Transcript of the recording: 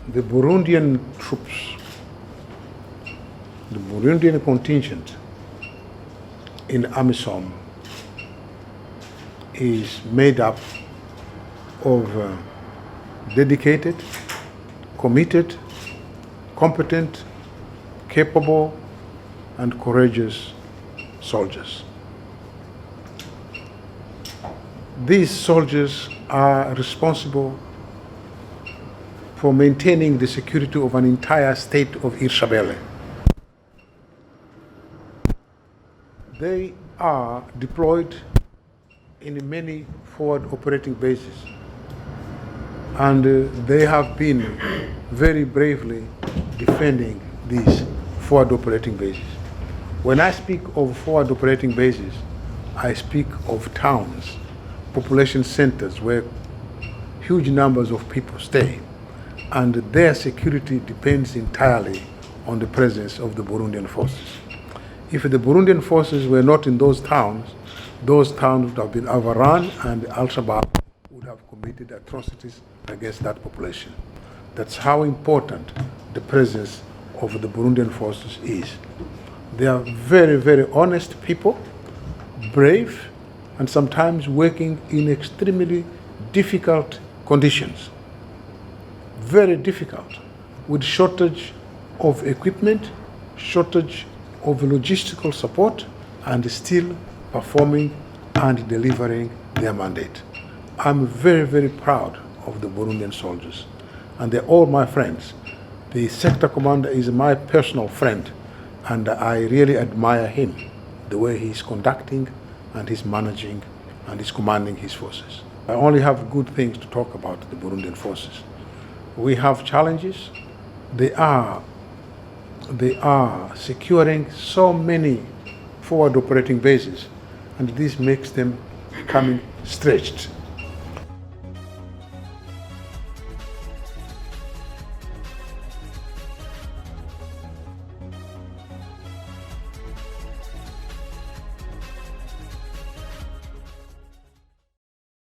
The Burundian troops, the Burundian contingent in AMISOM is made up of dedicated, committed, competent, capable, and courageous soldiers. These soldiers are responsible for maintaining the security of an entire state of Hirshabelle. They are deployed in many forward operating bases, and they have been very bravely defending these forward operating bases. When I speak of forward operating bases, I speak of towns, population centers where huge numbers of people stay, and their security depends entirely on the presence of the Burundian forces. If the Burundian forces were not in those towns would have been overrun and Al-Shabaab would have committed atrocities against that population. That's how important the presence of the Burundian forces is. They are very, very honest people, brave, and sometimes working in extremely difficult conditions. Very difficult, with shortage of equipment, shortage of logistical support, and still performing and delivering their mandate. I'm very, very proud of the Burundian soldiers, and they're all my friends. The sector commander is my personal friend, and I really admire him, the way he's conducting and he's managing and he's commanding his forces. I only have good things to talk about the Burundian forces. We have challenges. They are securing so many forward operating bases, and this makes them becoming stretched.